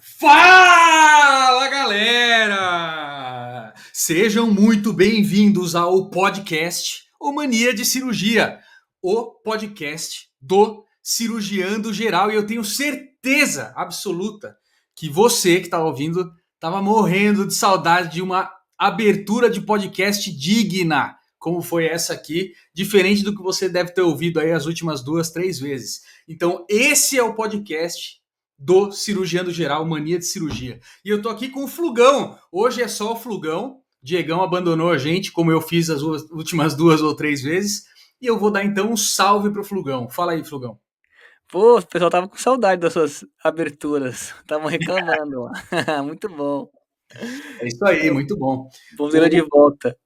Fala, galera! Sejam muito bem-vindos ao podcast O Mania de Cirurgia, o podcast do Cirurgiando Geral. E eu tenho certeza absoluta que você que está ouvindo estava morrendo de saudade de uma abertura de podcast digna, como foi essa aqui, diferente do que você deve ter ouvido aí as últimas 2, 3 vezes. Então, esse é o podcast do Cirurgiando Geral, Mania de Cirurgia. E eu tô aqui com o Flugão. Hoje é só o Flugão. Diegão abandonou a gente, como eu fiz as últimas 2 ou 3 vezes. E eu vou dar então um salve pro Flugão. Fala aí, Flugão. Pô, o pessoal tava com saudade das suas aberturas. Estavam reclamando lá. Muito bom. É isso aí, muito bom. Vamos ver de O, volta.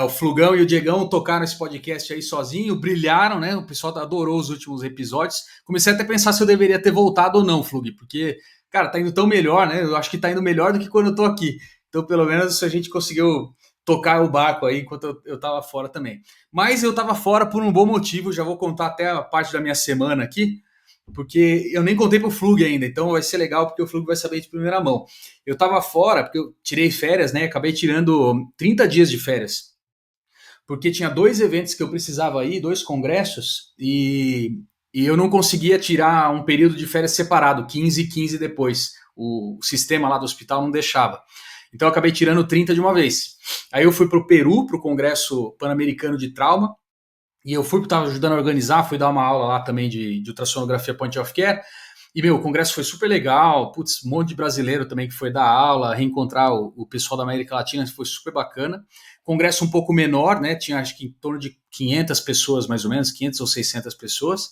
o Flugão e o Diegão tocaram esse podcast aí sozinho, brilharam, né? O pessoal adorou os últimos episódios. Comecei até a pensar se eu deveria ter voltado ou não, Flug, porque, cara, tá indo tão melhor, né? Eu acho que tá indo melhor do que quando eu tô aqui. Então, pelo menos, a gente conseguiu tocar o barco aí enquanto eu tava fora também. Mas eu tava fora por um bom motivo, já vou contar até a parte da minha semana aqui, porque eu nem contei pro Flug ainda, então vai ser legal porque o Flug vai saber de primeira mão. Eu tava fora, porque eu tirei férias, né? Acabei tirando 30 dias de férias porque tinha 2 eventos que eu precisava ir, 2 congressos, e eu não conseguia tirar um período de férias separado, 15 e 15 depois. O sistema lá do hospital não deixava. Então eu acabei tirando 30 de uma vez. Aí eu fui para o Peru, para o Congresso Pan-Americano de Trauma, e eu estava ajudando a organizar, fui dar uma aula lá também de ultrassonografia point of care, e, meu, o congresso foi super legal, putz, um monte de brasileiro também que foi dar aula, reencontrar o pessoal da América Latina, foi super bacana. Congresso um pouco menor, né, tinha acho que em torno de 500 pessoas, mais ou menos, 500 ou 600 pessoas,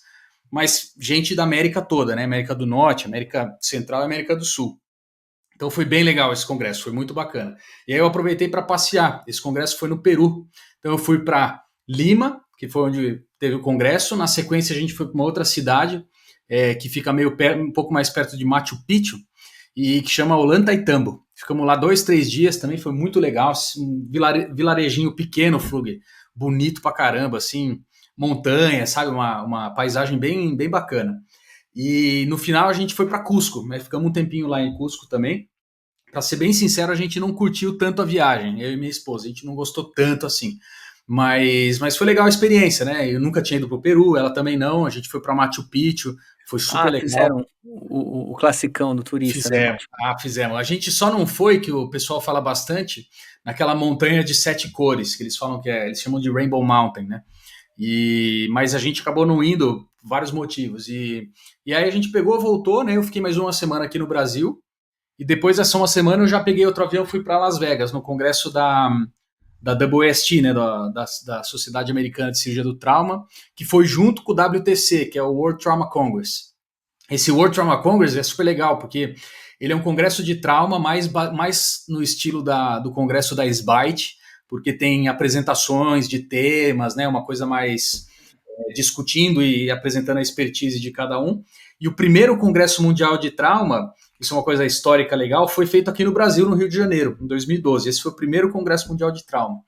mas gente da América toda, né, América do Norte, América Central e América do Sul. Então foi bem legal esse congresso, foi muito bacana. E aí eu aproveitei para passear, esse congresso foi no Peru, então eu fui para Lima, que foi onde teve o congresso, na sequência a gente foi para uma outra cidade, que fica um pouco mais perto de Machu Picchu, e que chama Ollantaytambo. Ficamos lá 2, 3 dias, também foi muito legal, um vilarejinho pequeno, Flug, bonito pra caramba, assim, montanha, sabe, uma paisagem bem, bem bacana. E no final a gente foi para Cusco, né? Ficamos um tempinho lá em Cusco também. Para ser bem sincero, a gente não curtiu tanto a viagem, eu e minha esposa, a gente não gostou tanto assim. Mas foi legal a experiência, né? Eu nunca tinha ido pro Peru, ela também não. A gente foi para Machu Picchu, foi super Ah, legal. fizeram o classicão do turista, né, Fizemos, Macho? fizemos. A gente só não foi, que o pessoal fala bastante, naquela montanha de 7 cores, que eles falam que eles chamam de Rainbow Mountain, né? Mas a gente acabou não indo por vários motivos. E aí a gente pegou, voltou, né? Eu fiquei mais uma semana aqui no Brasil. E depois dessa uma semana eu já peguei outro avião e fui para Las Vegas, no congresso da WST, né, da Sociedade Americana de Cirurgia do Trauma, que foi junto com o WTC, que é o World Trauma Congress. Esse World Trauma Congress é super legal, porque ele é um congresso de trauma mais no estilo do congresso da SBITE, porque tem apresentações de temas, né, uma coisa mais discutindo e apresentando a expertise de cada um. E o primeiro Congresso Mundial de Trauma, isso é uma coisa histórica legal, foi feito aqui no Brasil, no Rio de Janeiro, em 2012. Esse foi o primeiro Congresso Mundial de Trauma.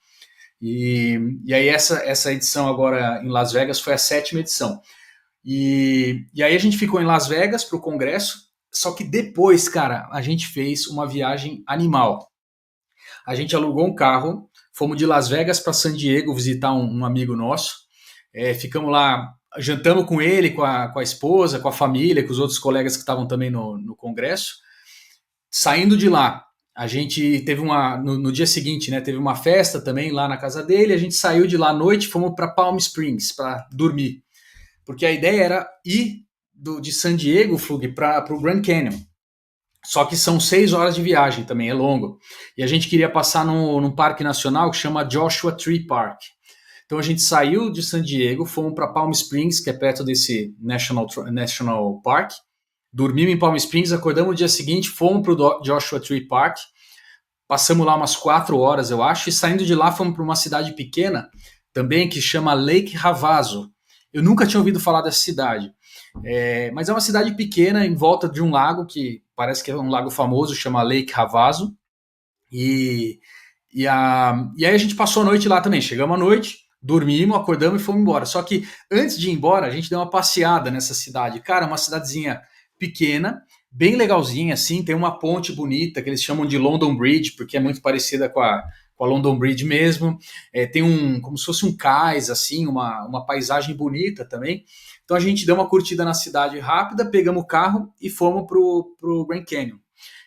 E aí essa edição agora em Las Vegas foi a 7ª edição. E aí a gente ficou em Las Vegas para o congresso, só que depois, cara, a gente fez uma viagem animal. A gente alugou um carro, fomos de Las Vegas para San Diego visitar um amigo nosso, ficamos lá, jantamos com ele, com a esposa, com a família, com os outros colegas que estavam também no congresso. Saindo de lá, a gente teve no dia seguinte, né, teve uma festa também lá na casa dele, a gente saiu de lá à noite, fomos para Palm Springs para dormir. Porque a ideia era ir de San Diego, Flug, para o Grand Canyon. Só que são 6 horas de viagem também, é longo. E a gente queria passar num parque nacional que chama Joshua Tree Park. Então a gente saiu de San Diego, fomos para Palm Springs, que é perto desse National Park. Dormimos em Palm Springs, acordamos no dia seguinte, fomos para o Joshua Tree Park. Passamos lá umas 4 horas, eu acho, e saindo de lá fomos para uma cidade pequena também que chama Lake Havasu. Eu nunca tinha ouvido falar dessa cidade, mas é uma cidade pequena em volta de um lago que parece que é um lago famoso, chama Lake Havasu. E aí a gente passou a noite lá também. Chegamos à noite, dormimos, acordamos e fomos embora. Só que antes de ir embora, a gente deu uma passeada nessa cidade. Cara, uma cidadezinha pequena, bem legalzinha, assim, tem uma ponte bonita que eles chamam de London Bridge, porque é muito parecida com a London Bridge mesmo. Tem como se fosse um cais, assim, uma paisagem bonita também. Então a gente deu uma curtida na cidade rápida, pegamos o carro e fomos pro Grand Canyon.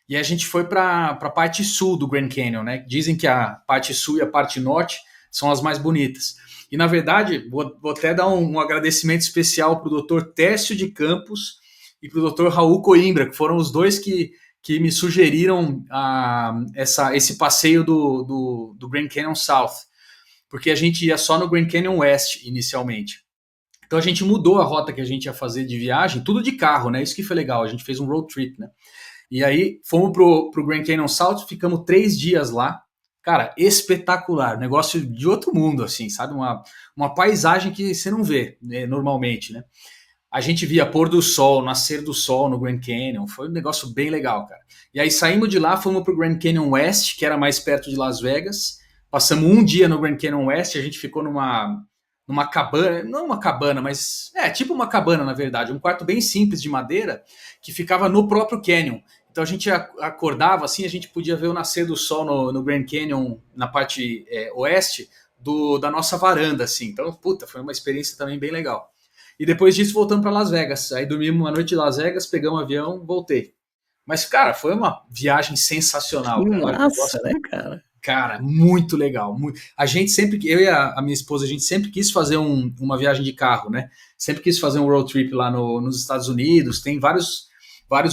E a gente foi para a parte sul do Grand Canyon, né? Dizem que a parte sul e a parte norte são as mais bonitas. E na verdade, vou até dar um agradecimento especial para o Dr. Técio de Campos e para o Dr. Raul Coimbra, que foram os dois que me sugeriram esse passeio do Grand Canyon South, porque a gente ia só no Grand Canyon West inicialmente. Então a gente mudou a rota que a gente ia fazer de viagem, tudo de carro, né? Isso que foi legal, a gente fez um road trip, né? E aí fomos pro Grand Canyon South, ficamos 3 dias lá. Cara, espetacular, negócio de outro mundo, assim, sabe? Uma paisagem que você não vê, né, normalmente, né? A gente via pôr do sol, nascer do sol no Grand Canyon, foi um negócio bem legal, cara. E aí saímos de lá, fomos pro Grand Canyon West, que era mais perto de Las Vegas. Passamos um dia no Grand Canyon West, a gente ficou numa cabana, não uma cabana, mas tipo uma cabana, na verdade, um quarto bem simples de madeira que ficava no próprio canyon. Então a gente acordava assim, a gente podia ver o nascer do sol no Grand Canyon, na parte oeste da nossa varanda, assim. Então, puta, foi uma experiência também bem legal. E depois disso voltamos para Las Vegas. Aí dormimos uma noite em Las Vegas, pegamos um avião, voltei. Mas, cara, foi uma viagem Que sensacional, cara. Olha que massa, negócio. né, cara? Cara, muito legal. A gente sempre, eu e a minha esposa, a gente sempre quis fazer uma viagem de carro, né? Sempre quis fazer um road trip lá nos Estados Unidos. Tem vários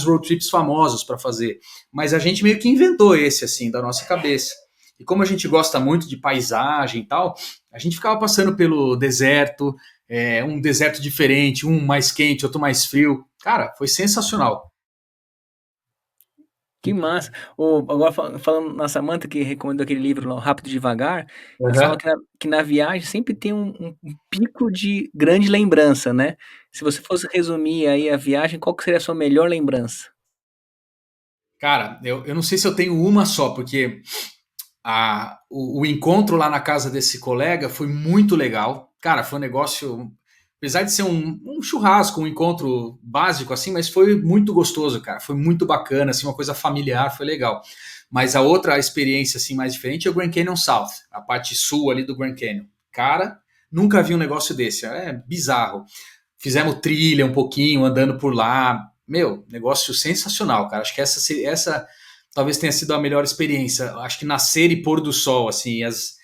road trips famosos para fazer. Mas a gente meio que inventou esse, assim, da nossa cabeça. E como a gente gosta muito de paisagem e tal, a gente ficava passando pelo deserto, um deserto diferente, um mais quente, outro mais frio. Cara, foi sensacional. Que massa. Agora falando na Samantha, que recomendou aquele livro lá, o Rápido e Devagar, eles falam Uhum. que na viagem sempre tem um pico de grande lembrança, né? Se você fosse resumir aí a viagem, qual que seria a sua melhor lembrança? Cara, eu não sei se eu tenho uma só, porque o encontro lá na casa desse colega foi muito legal. Cara, foi um negócio, apesar de ser um churrasco, um encontro básico assim, mas foi muito gostoso, cara. Foi muito bacana, assim, uma coisa familiar, foi legal. Mas a outra experiência assim mais diferente é o Grand Canyon South, a parte sul ali do Grand Canyon. Cara, nunca vi um negócio desse, é bizarro. Fizemos trilha um pouquinho, andando por lá. Meu, negócio sensacional, cara. Acho que essa talvez tenha sido a melhor experiência. Acho que nascer e pôr do sol, assim, as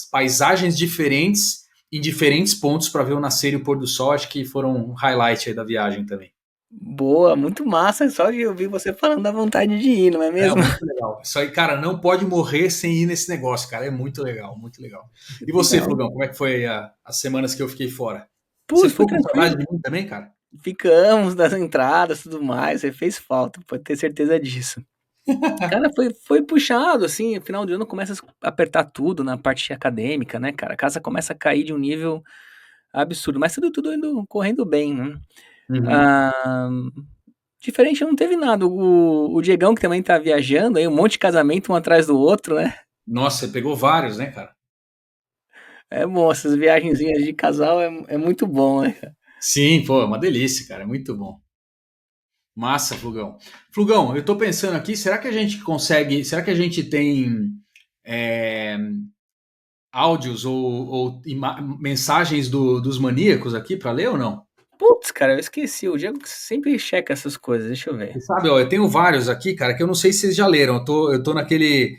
paisagens diferentes em diferentes pontos para ver o nascer e o pôr do sol, acho que foram um highlight aí da viagem também. Boa, muito massa. Só de ouvir você falando da vontade de ir, não é É mesmo? muito legal. Isso aí, cara, não pode morrer sem ir nesse negócio, cara. É muito legal, muito legal. E você, Não. Flugão, como é que foi as semanas que eu fiquei fora? Você Putz, foi ficou com saudade tranquilo. de mim também, cara? Ficamos das entradas, e tudo mais. Você fez falta, pode ter certeza disso. Cara, foi puxado, assim, final de ano começa a apertar tudo na parte acadêmica, né, cara? A casa começa a cair de um nível absurdo, mas tudo indo correndo bem, né? Uhum. Ah, diferente não teve nada. O Diegão, que também tá viajando, aí um monte de casamento um atrás do outro, né? Nossa, você pegou vários, né, cara? É bom, essas viagenzinhas de casal é muito bom, né? Sim, pô, é uma delícia, cara. É muito bom. Massa, Flugão. Flugão, eu tô pensando aqui, será que a gente consegue, será que a gente tem é, áudios ou mensagens dos maníacos aqui para ler ou não? Putz, cara, eu esqueci. O Diego sempre checa essas coisas, deixa eu ver. Você sabe, ó, eu tenho vários aqui, cara, que eu não sei se vocês já leram. Eu tô naquele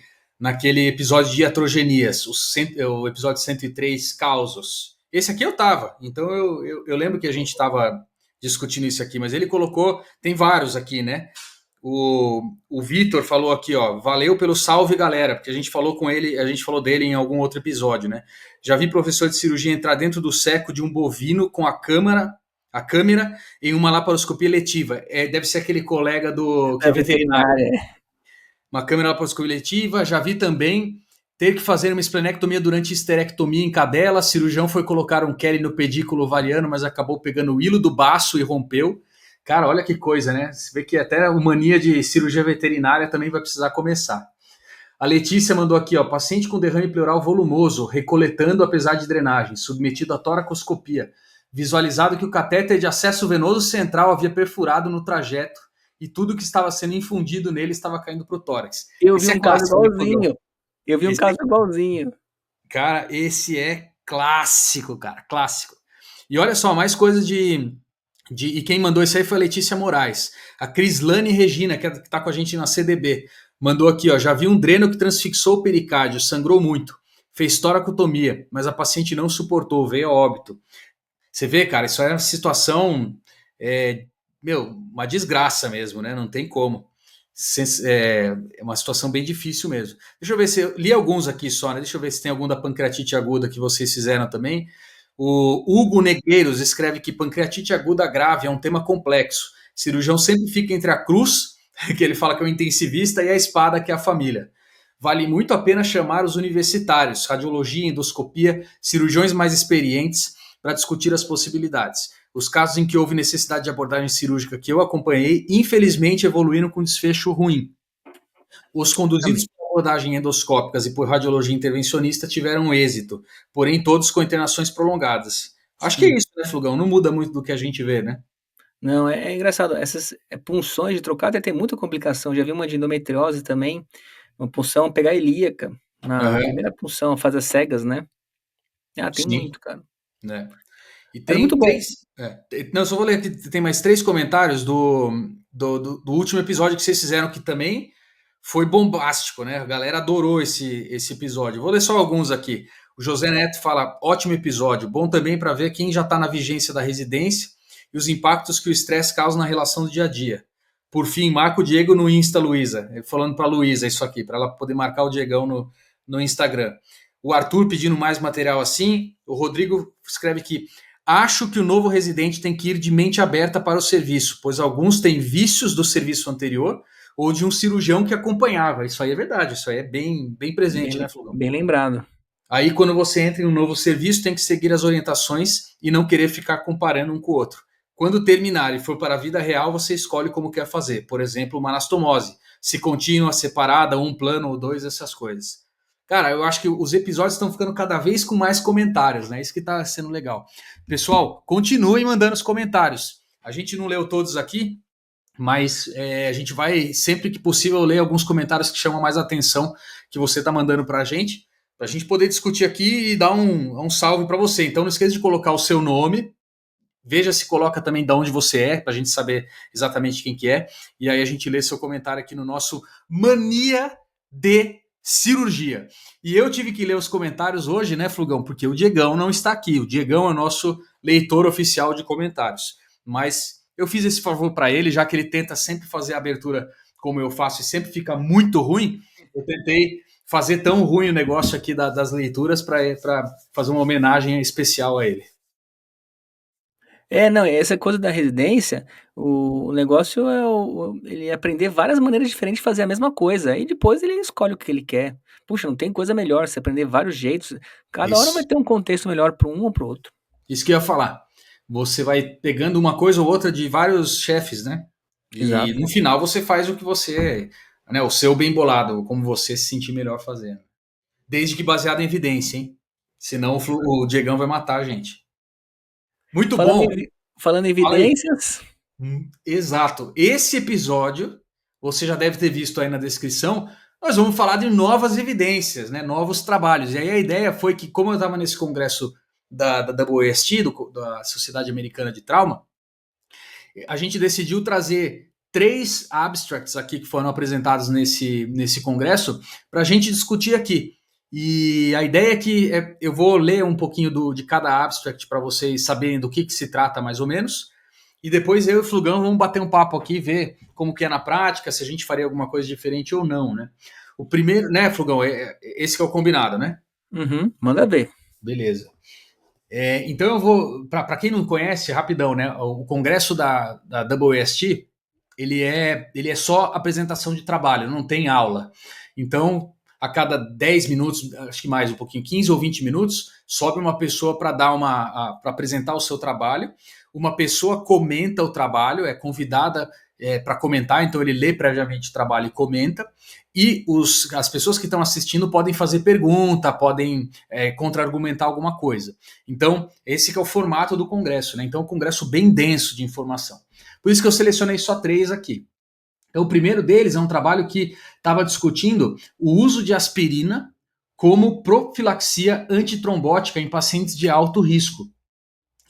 episódio de Iatrogenias, o episódio 103, Causos. Esse aqui eu tava, então eu lembro que a gente tava discutindo isso aqui, mas ele colocou, tem vários aqui, né? O Vitor falou aqui, ó, valeu pelo salve, galera, porque a gente falou com ele, a gente falou dele em algum outro episódio, né? Já vi professor de cirurgia entrar dentro do seco de um bovino com a câmera em uma laparoscopia letiva. Deve ser aquele colega do que Da é veterinário, né? veterinária. Uma câmera laparoscopia letiva. Já vi também ter que fazer uma esplenectomia durante histerectomia em cadela. O cirurgião foi colocar um Kelly no pedículo ovariano, mas acabou pegando o hilo do baço e rompeu. Cara, olha que coisa, né? Você vê que até a mania de cirurgia veterinária também vai precisar começar. A Letícia mandou aqui, ó, paciente com derrame pleural volumoso, recoletando apesar de drenagem, submetido a toracoscopia. visualizado que o catéter de acesso venoso central havia perfurado no trajeto e tudo que estava sendo infundido nele estava caindo para o tórax. Eu vi Esse é um caso clássico, né, Flugão? igualzinho. Eu vi um Esse caso igualzinho. Cara, esse é clássico, cara, clássico. E olha só, mais coisa e quem mandou isso aí foi a Letícia Moraes. A Crislane Regina, que tá com a gente na CDB, mandou aqui, ó, já vi um dreno que transfixou o pericárdio, sangrou muito, fez toracotomia, mas a paciente não suportou, veio a óbito. Você vê, cara, isso é uma situação, é, uma desgraça mesmo, né? Não tem como. É uma situação bem difícil mesmo. Deixa eu ver se eu li alguns aqui só, né? Deixa eu ver se tem algum da pancreatite aguda que vocês fizeram também. O Hugo Negueiros escreve que pancreatite aguda grave é um tema complexo. O cirurgião sempre fica entre a cruz, que ele fala que é o intensivista, e a espada, que é a família. Vale muito a pena chamar os universitários, radiologia, endoscopia, cirurgiões mais experientes para discutir as possibilidades. Os casos em que houve necessidade de abordagem cirúrgica que eu acompanhei, infelizmente evoluíram com desfecho ruim. Os conduzidos por abordagem endoscópicas e por radiologia intervencionista tiveram êxito, porém todos com internações prolongadas. Acho que é isso, né, Flugão? Não muda muito do que a gente vê, né? Não, é engraçado. Essas punções de trocada tem muita complicação. Já vi uma de endometriose também, uma punção pegar ilíaca. Na Uhum. primeira punção, faz as cegas, né? Ah, tem Sim, muito, cara. né? E Mas tem muito bom. três. Não, só vou ler aqui, tem mais três comentários do último episódio que vocês fizeram, que também foi bombástico, né? A galera adorou esse episódio. Vou ler só alguns aqui. O José Neto fala: ótimo episódio, bom também para ver quem já está na vigência da residência e os impactos que o estresse causa na relação do dia a dia. Por fim, marca o Diego no Insta, Luísa. Falando para a Luísa isso aqui, para ela poder marcar o Diegão no Instagram. O Arthur pedindo mais material assim. O Rodrigo escreve que acho que o novo residente tem que ir de mente aberta para o serviço, pois alguns têm vícios do serviço anterior ou de um cirurgião que acompanhava. Isso aí é verdade, isso aí é bem presente, né, Flugão? Bem lembrado. Aí, quando você entra em um novo serviço, tem que seguir as orientações e não querer ficar comparando um com o outro. Quando terminar e for para a vida real, você escolhe como quer fazer. Por exemplo, uma anastomose. Se contínua, separada, um plano ou dois, essas coisas. Cara, eu acho que os episódios estão ficando cada vez com mais comentários, né? Isso que está sendo legal. Pessoal, continuem mandando os comentários. A gente não leu todos aqui, mas a gente vai, sempre que possível, ler alguns comentários que chamam mais atenção que você está mandando para a gente poder discutir aqui e dar um salve para você. Então não esqueça de colocar o seu nome, veja se coloca também de onde você é, para a gente saber exatamente quem que é, e aí a gente lê seu comentário aqui no nosso Mania de Cirurgia. E eu tive que ler os comentários hoje, né, Flugão, porque o Diegão não está aqui, o Diegão é o nosso leitor oficial de comentários, mas eu fiz esse favor para ele, já que ele tenta sempre fazer a abertura como eu faço e sempre fica muito ruim, eu tentei fazer tão ruim o negócio aqui das leituras para fazer uma homenagem especial a ele. Não, essa coisa da residência, o negócio é ele aprender várias maneiras diferentes de fazer a mesma coisa. E depois ele escolhe o que ele quer. Puxa, não tem coisa melhor, você aprender vários jeitos. Cada hora vai Isso. ter um contexto melhor para um ou para o outro. Isso que eu ia falar. Você vai pegando uma coisa ou outra de vários chefes, né? E Exato. no final você faz o que você, né, o seu bem bolado, como você se sentir melhor fazendo. Desde que baseado em evidência, hein? Senão o Diegão vai matar a gente. Muito Falando bom. em, falando em Fala aí. evidências, Exato. Esse episódio, você já deve ter visto aí na descrição, nós vamos falar de novas evidências, né? Novos trabalhos. E aí a ideia foi que, como eu estava nesse congresso da WAST, da Sociedade Americana de Trauma, a gente decidiu trazer 3 abstracts aqui que foram apresentados nesse congresso para a gente discutir aqui. E a ideia é que eu vou ler um pouquinho de cada abstract para vocês saberem do que se trata mais ou menos. E depois eu e o Flugão vamos bater um papo aqui, ver como que é na prática, se a gente faria alguma coisa diferente ou não, né? O primeiro, né, Flugão, esse que é o combinado, né? manda ver. Beleza. Então eu vou, para quem não conhece, rapidão, né? O congresso da WST, ele é só apresentação de trabalho, não tem aula. Então a cada 10 minutos, acho que mais um pouquinho, 15 ou 20 minutos, sobe uma pessoa para para apresentar o seu trabalho. Uma pessoa comenta o trabalho, é convidada para comentar, então ele lê previamente o trabalho e comenta. E as pessoas que estão assistindo podem fazer pergunta, podem contra-argumentar alguma coisa. Então, esse que é o formato do congresso, né? Então, é um congresso bem denso de informação. Por isso que eu selecionei só 3 aqui. Então, o primeiro deles é um trabalho que estava discutindo o uso de aspirina como profilaxia antitrombótica em pacientes de alto risco.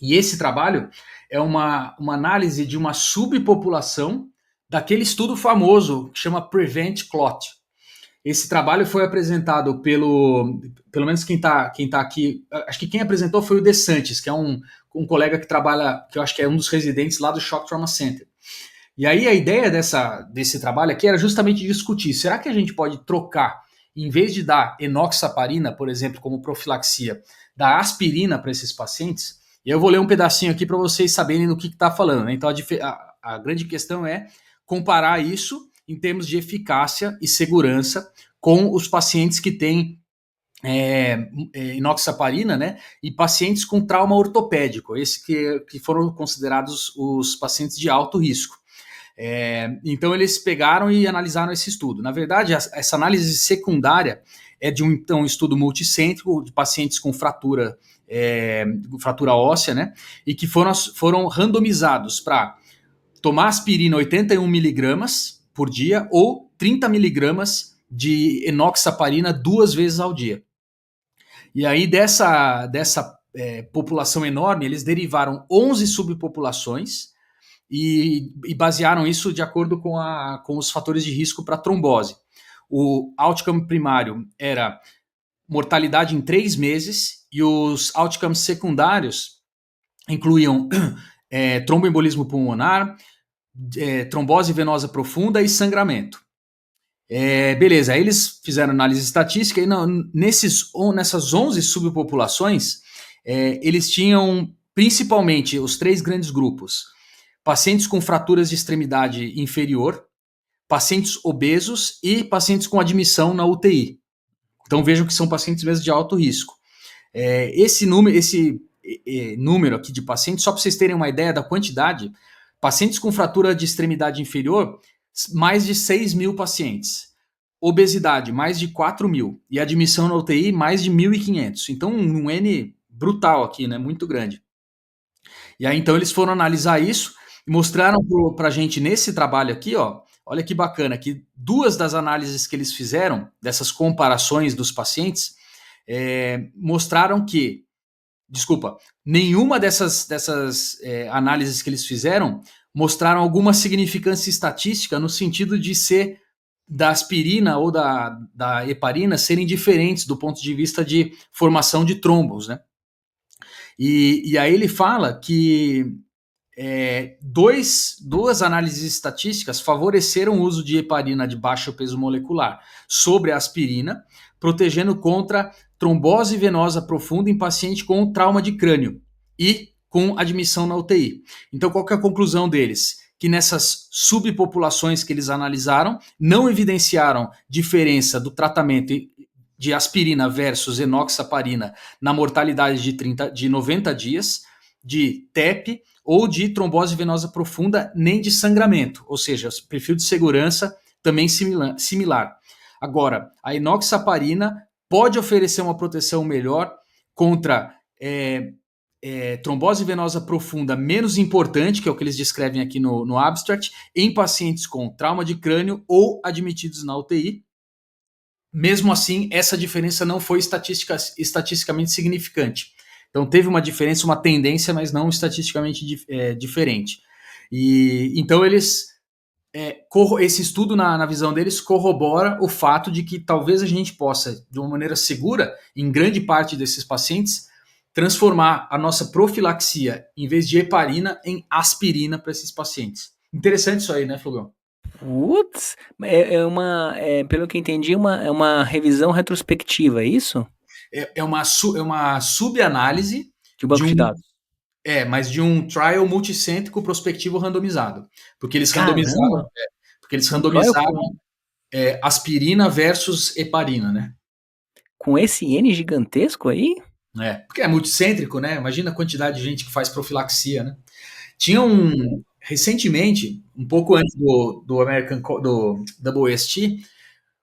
E esse trabalho é uma análise de uma subpopulação daquele estudo famoso que chama Prevent Clot. Esse trabalho foi apresentado pelo menos quem tá aqui, acho que quem apresentou foi o De Santis, que é um colega que trabalha, que eu acho que é um dos residentes lá do Shock Trauma Center. E aí a ideia desse trabalho aqui era justamente discutir, será que a gente pode trocar, em vez de dar enoxaparina, por exemplo, como profilaxia, dar aspirina para esses pacientes? E eu vou ler um pedacinho aqui para vocês saberem do que está falando, né? Então a grande questão é comparar isso em termos de eficácia e segurança com os pacientes que têm enoxaparina, né? E pacientes com trauma ortopédico, esse que foram considerados os pacientes de alto risco. Então eles pegaram e analisaram esse estudo. Na verdade, essa análise secundária é de um estudo multicêntrico de pacientes com fratura óssea, né? E que foram randomizados para tomar aspirina 81 miligramas por dia ou 30 miligramas de enoxaparina 2 vezes ao dia. E aí dessa população enorme, eles derivaram 11 subpopulações e basearam isso de acordo com os fatores de risco para trombose. O outcome primário era mortalidade em 3 meses e os outcomes secundários incluíam tromboembolismo pulmonar, trombose venosa profunda e sangramento. Beleza, aí eles fizeram análise estatística e nessas 11 subpopulações, eles tinham principalmente os 3 grandes grupos: pacientes com fraturas de extremidade inferior, pacientes obesos e pacientes com admissão na UTI. Então vejam que são pacientes mesmo de alto risco. Esse número aqui de pacientes, só para vocês terem uma ideia da quantidade, pacientes com fratura de extremidade inferior, mais de 6 mil pacientes. Obesidade, mais de 4 mil. E admissão na UTI, mais de 1.500. Então, um N brutal aqui, né? Muito grande. E aí, então, eles foram analisar isso e mostraram para a gente nesse trabalho aqui, ó, olha que bacana, que 2 das análises que eles fizeram, dessas comparações dos pacientes, mostraram que, nenhuma dessas análises que eles fizeram mostraram alguma significância estatística no sentido de ser da aspirina ou da heparina serem diferentes do ponto de vista de formação de trombos, né? E aí ele fala que duas análises estatísticas favoreceram o uso de heparina de baixo peso molecular sobre a aspirina, protegendo contra trombose venosa profunda em paciente com trauma de crânio e com admissão na UTI. Então, qual que é a conclusão deles? Que nessas subpopulações que eles analisaram, não evidenciaram diferença do tratamento de aspirina versus enoxaparina na mortalidade de 90 dias, de TEP ou de trombose venosa profunda, nem de sangramento, ou seja, perfil de segurança também similar. Agora, a enoxaparina pode oferecer uma proteção melhor contra trombose venosa profunda menos importante, que é o que eles descrevem aqui no abstract, em pacientes com trauma de crânio ou admitidos na UTI. Mesmo assim, essa diferença não foi estatisticamente significante. Então, teve uma diferença, uma tendência, mas não estatisticamente diferente. E então, esse estudo, na visão deles, corrobora o fato de que talvez a gente possa, de uma maneira segura, em grande parte desses pacientes, transformar a nossa profilaxia, em vez de heparina, em aspirina para esses pacientes. Interessante isso aí, né, Flugão? Putz, pelo que entendi, é uma revisão retrospectiva, é isso? É uma subanálise De banco de dados. mas de um trial multicêntrico prospectivo randomizado. Porque eles Caramba! randomizaram. Porque eles randomizaram. aspirina versus heparina, né? Com esse N gigantesco aí? Porque é multicêntrico, né? Imagina a quantidade de gente que faz profilaxia, né? Tinha recentemente, um pouco antes do do WST,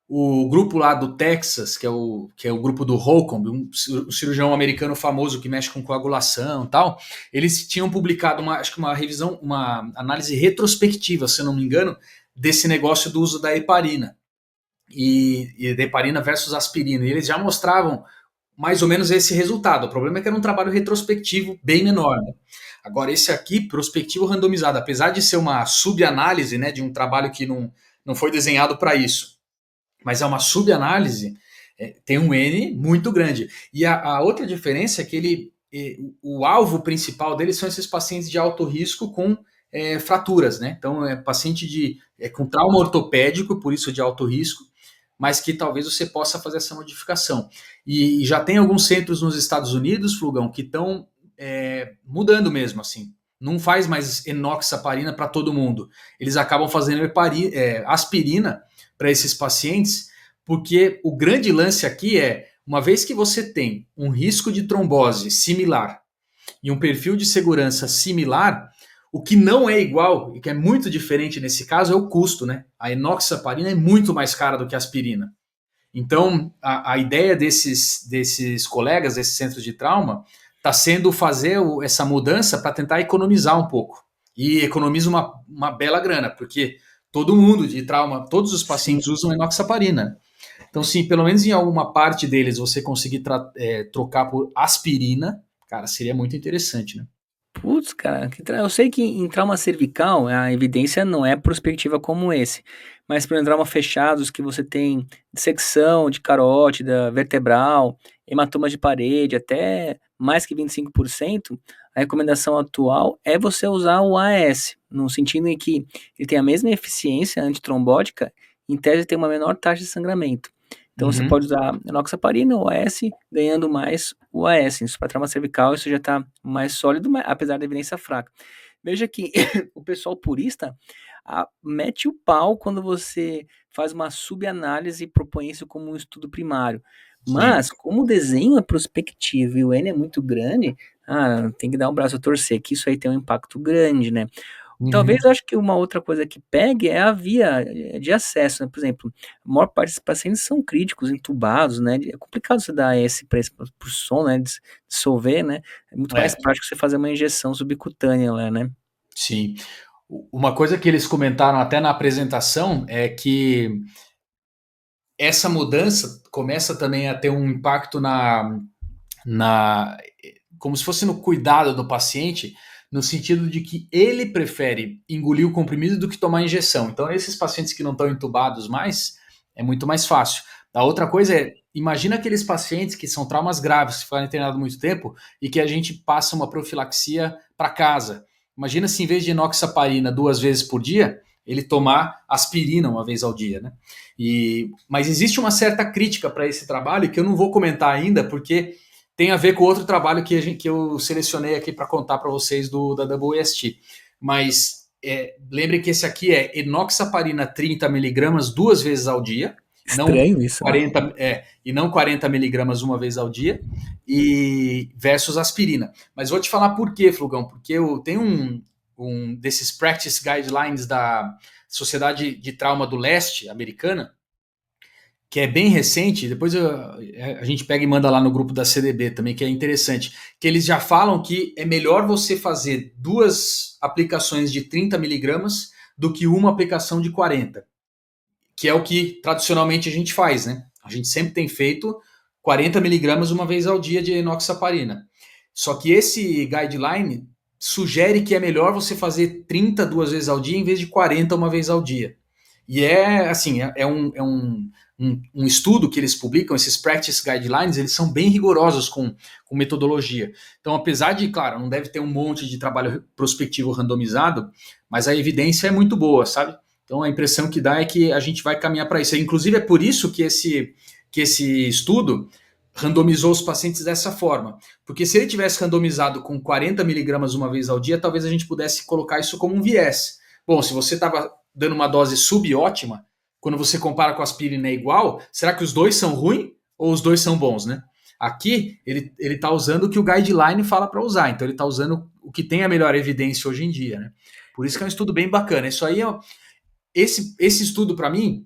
o grupo lá do Texas, que é o grupo do Holcomb, um cirurgião americano famoso que mexe com coagulação e tal, eles tinham publicado acho que uma revisão, uma análise retrospectiva, se eu não me engano, desse negócio do uso da heparina. E da heparina versus aspirina. E eles já mostravam mais ou menos esse resultado. O problema é que era um trabalho retrospectivo bem menor, né? Agora, esse aqui, prospectivo randomizado, apesar de ser uma subanálise, né, de um trabalho que não foi desenhado para isso, mas é uma subanálise, tem um N muito grande. E a outra diferença é que o alvo principal dele são esses pacientes de alto risco com fraturas, né? Então, é paciente com trauma ortopédico, por isso de alto risco, mas que talvez você possa fazer essa modificação. E já tem alguns centros nos Estados Unidos, Flugão, que estão mudando mesmo, assim. Não faz mais enoxaparina para todo mundo. Eles acabam fazendo aspirina para esses pacientes, porque o grande lance aqui uma vez que você tem um risco de trombose similar e um perfil de segurança similar, o que não é igual e que é muito diferente nesse caso é o custo, né? A enoxaparina é muito mais cara do que a aspirina. Então, a ideia desses colegas, desses centros de trauma, está sendo fazer essa mudança para tentar economizar um pouco. E economiza uma bela grana, porque todo mundo de trauma, todos os pacientes usam enoxaparina. Então, sim, pelo menos em alguma parte deles você conseguir trocar por aspirina, cara, seria muito interessante, né? Putz, cara, eu sei que em trauma cervical a evidência não é prospectiva como esse, mas para trauma fechados que você tem dissecção de carótida, vertebral, hematoma de parede, até mais que 25%, a recomendação atual é você usar o AS, no sentido em que ele tem a mesma eficiência antitrombótica, em tese tem uma menor taxa de sangramento. Então você pode usar enoxaparina ou AS, ganhando mais o AS. Isso para trauma cervical, isso já está mais sólido, apesar da evidência fraca. Veja que o pessoal purista mete o pau quando você faz uma subanálise e propõe isso como um estudo primário. Mas, Sim. como o desenho é prospectivo e o N é muito grande, tem que dar um braço a torcer, que isso aí tem um impacto grande, né? Talvez eu acho que uma outra coisa que pegue é a via de acesso, né? Por exemplo, a maior parte dos pacientes são críticos, entubados, né? É complicado você dar esse por som, né? Dissolver, né? É muito mais prático você fazer uma injeção subcutânea lá, né? Sim. Uma coisa que eles comentaram até na apresentação é que essa mudança começa também a ter um impacto como se fosse no cuidado do paciente, no sentido de que ele prefere engolir o comprimido do que tomar injeção. Então, esses pacientes que não estão entubados mais, é muito mais fácil. A outra coisa imagina aqueles pacientes que são traumas graves, que foram internados há muito tempo e que a gente passa uma profilaxia para casa. Imagina se em vez de enoxaparina 2 vezes por dia, ele tomar aspirina uma vez ao dia, né? Mas existe uma certa crítica para esse trabalho que eu não vou comentar ainda, porque tem a ver com outro trabalho que eu selecionei aqui para contar para vocês da WST. Mas lembre que esse aqui é enoxaparina 30 miligramas 2 vezes ao dia. Estranho isso, 40, né? E não 40 miligramas uma vez ao dia, e versus aspirina. Mas vou te falar por quê, Flugão, porque tem um desses practice guidelines da Sociedade de Trauma do Leste americana, que é bem recente, depois a gente pega e manda lá no grupo da CDB também, que é interessante, que eles já falam que é melhor você fazer 2 aplicações de 30 miligramas do que uma aplicação de 40, que é o que tradicionalmente a gente faz, né? A gente sempre tem feito 40 miligramas uma vez ao dia de enoxaparina. Só que esse guideline sugere que é melhor você fazer 30 2 vezes ao dia em vez de 40 uma vez ao dia. E assim, um estudo que eles publicam, esses practice guidelines, eles são bem rigorosos com metodologia. Então, apesar de, claro, não deve ter um monte de trabalho prospectivo randomizado, mas a evidência é muito boa, sabe? Então, a impressão que dá é que a gente vai caminhar para isso. Inclusive, é por isso que esse estudo randomizou os pacientes dessa forma. Porque se ele tivesse randomizado com 40 miligramas uma vez ao dia, talvez a gente pudesse colocar isso como um viés. Bom, se você estava dando uma dose subótima, quando você compara com a aspirina é igual, será que os dois são ruins ou os dois são bons, né? Aqui, ele está usando o que o guideline fala para usar, então ele está usando o que tem a melhor evidência hoje em dia, né? Por isso que é um estudo bem bacana. Isso aí, esse estudo, para mim,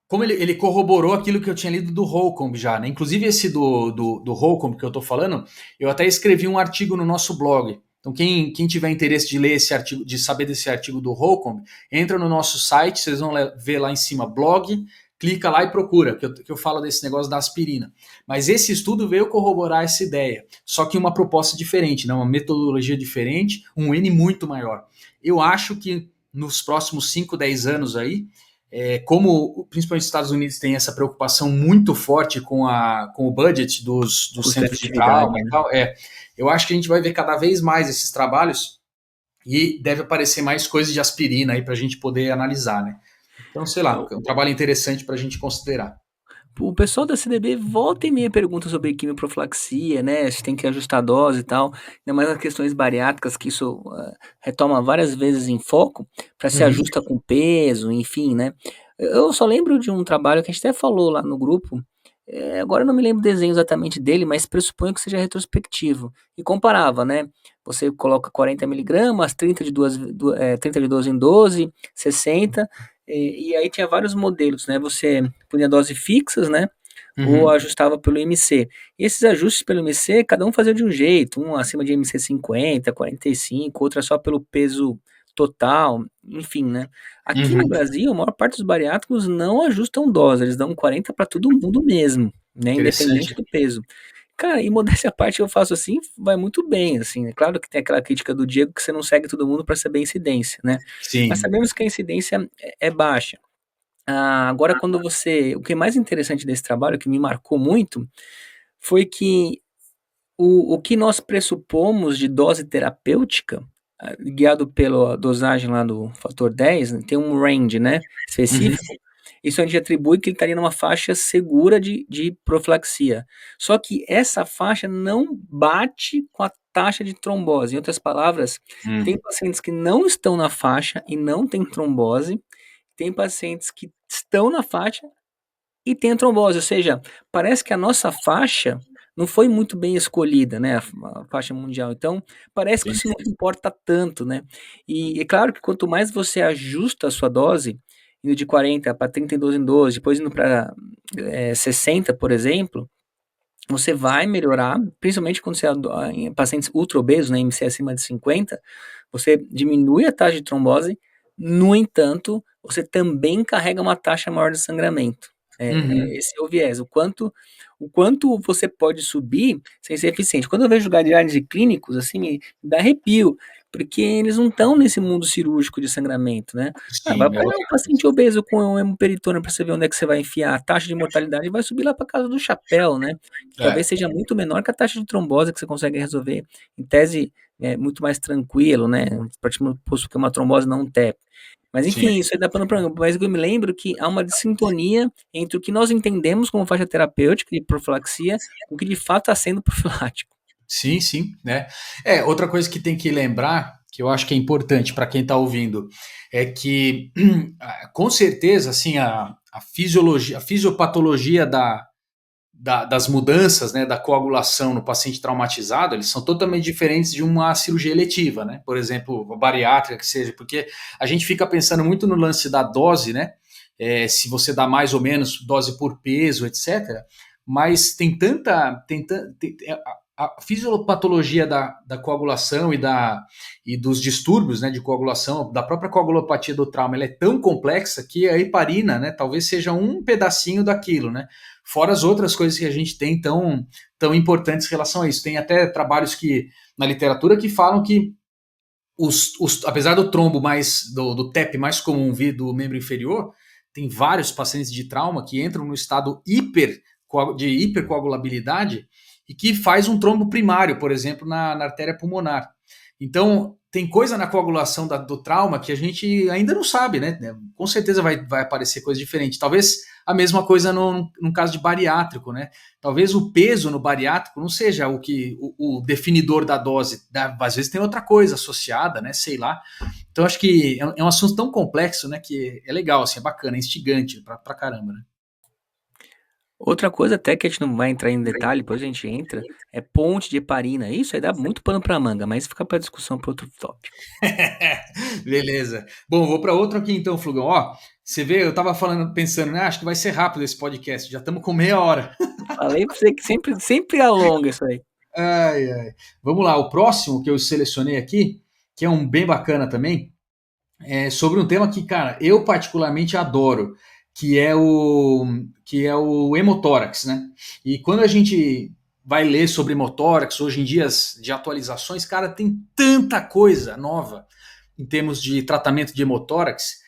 como ele corroborou aquilo que eu tinha lido do Holcomb já, né? Inclusive esse do Holcomb que eu estou falando, eu até escrevi um artigo no nosso blog. Então quem tiver interesse de ler esse artigo, de saber desse artigo do Holcomb, entra no nosso site, vocês vão ver lá em cima blog, clica lá e procura, que eu falo desse negócio da aspirina. Mas esse estudo veio corroborar essa ideia, só que uma proposta diferente, né? Uma metodologia diferente, um N muito maior. Eu acho que nos próximos 5, 10 anos aí, como principalmente os Estados Unidos tem essa preocupação muito forte com o budget dos centros de trauma e tal, eu acho que a gente vai ver cada vez mais esses trabalhos e deve aparecer mais coisas de aspirina aí para a gente poder analisar, né? Então, sei lá, é um trabalho interessante para a gente considerar. O pessoal da CDB volta e meia pergunta sobre quimioprofilaxia, né? Se tem que ajustar a dose e tal. Ainda mais as questões bariátricas, que isso retoma várias vezes em foco, para se Uhum. ajusta com peso, enfim, né? Eu só lembro de um trabalho que a gente até falou lá no grupo. Agora eu não me lembro o desenho exatamente dele, mas pressuponho que seja retrospectivo. E comparava, né? Você coloca 40 miligramas, 30 de 12 em 12, 60. E aí tinha vários modelos, né? Você punha dose fixas, né? Ou Uhum. ajustava pelo MC. E esses ajustes pelo MC, cada um fazia de um jeito, um acima de MC 50, 45, outra só pelo peso total, enfim, né? Aqui no Uhum. Brasil, a maior parte dos bariátricos não ajustam dose, eles dão 40 para todo mundo mesmo, né? Independente Interessante. do peso. Cara, e modéstia à parte eu faço assim, vai muito bem, assim, é claro que tem aquela crítica do Diego que você não segue todo mundo para saber a incidência, né? Mas Sim. sabemos que a incidência é baixa. Agora, o que é mais interessante desse trabalho, que me marcou muito, foi que o que nós pressupomos de dose terapêutica, guiado pela dosagem lá do fator 10, né, tem um range, né, Uhum. específico, isso a gente atribui que ele estaria numa faixa segura de profilaxia. Só que essa faixa não bate com a taxa de trombose. Em outras palavras, tem Uhum. pacientes que não estão na faixa e não tem trombose, tem pacientes que estão na faixa e tem a trombose, ou seja, parece que a nossa faixa não foi muito bem escolhida, né, a faixa mundial, então parece que isso não importa tanto, né. E é claro que quanto mais você ajusta a sua dose, indo de 40 para 30 em 12, depois indo para 60, por exemplo, você vai melhorar, principalmente quando você em pacientes ultra obesos, né, IMC acima de 50, você diminui a taxa de trombose, no entanto, você também carrega uma taxa maior de sangramento. Uhum. Esse é o viés, o quanto você pode subir sem ser eficiente. Quando eu vejo guidelines de clínicos, assim, me dá arrepio, porque eles não estão nesse mundo cirúrgico de sangramento, né. Vai Sim, é operar outra um coisa. paciente obeso com hemoperitona para você ver onde é que você vai enfiar, a taxa de mortalidade vai subir lá para casa do chapéu, né, que talvez É, seja muito menor que a taxa de trombose que você consegue resolver, em tese, muito mais tranquilo, né, a partir do posto que é uma trombose, não um TEP. Mas sim. enfim, isso aí dá pano pra manga, mas eu me lembro que há uma dissintonia entre o que nós entendemos como faixa terapêutica de profilaxia, com o que de fato está sendo profilático. Sim, sim, né? Outra coisa que tem que lembrar, que eu acho que é importante para quem está ouvindo, é que com certeza assim a fisiologia, a fisiopatologia das mudanças, né, da coagulação no paciente traumatizado, eles são totalmente diferentes de uma cirurgia eletiva, né? Por exemplo, bariátrica que seja, porque a gente fica pensando muito no lance da dose, né? Se você dá mais ou menos dose por peso, etc. Mas a fisiopatologia da coagulação e dos distúrbios, né, de coagulação, da própria coagulopatia do trauma, ela é tão complexa que a heparina, né, talvez seja um pedacinho daquilo, né? Fora as outras coisas que a gente tem tão importantes em relação a isso. Tem até trabalhos que na literatura que falam que apesar do trombo do TEP mais comum vir do membro inferior, tem vários pacientes de trauma que entram no estado de hipercoagulabilidade e que faz um trombo primário, por exemplo, na artéria pulmonar. Então, tem coisa na coagulação do trauma que a gente ainda não sabe, né? com certeza vai aparecer coisa diferente. Talvez a mesma coisa no caso de bariátrico, né? Talvez o peso no bariátrico não seja o definidor da dose. Às vezes tem outra coisa associada, né? Sei lá. Então acho que é um assunto tão complexo, né? Que é legal, assim, é bacana, é instigante pra caramba, né? Outra coisa até que a gente não vai entrar em detalhe, depois a gente entra, é ponte de heparina. Isso aí dá muito pano pra manga, mas fica pra discussão para outro tópico. Beleza. Bom, vou para outro aqui então, Flugão. Ó, você vê, eu tava pensando, né? Acho que vai ser rápido esse podcast. Já estamos com meia hora. Falei pra você que sempre alonga isso aí. Ai, ai. Vamos lá, o próximo que eu selecionei aqui, que é um bem bacana também, é sobre um tema que, cara, eu particularmente adoro, que é o hemotórax, né? E quando a gente vai ler sobre hemotórax, hoje em dia de atualizações, cara, tem tanta coisa nova em termos de tratamento de hemotórax,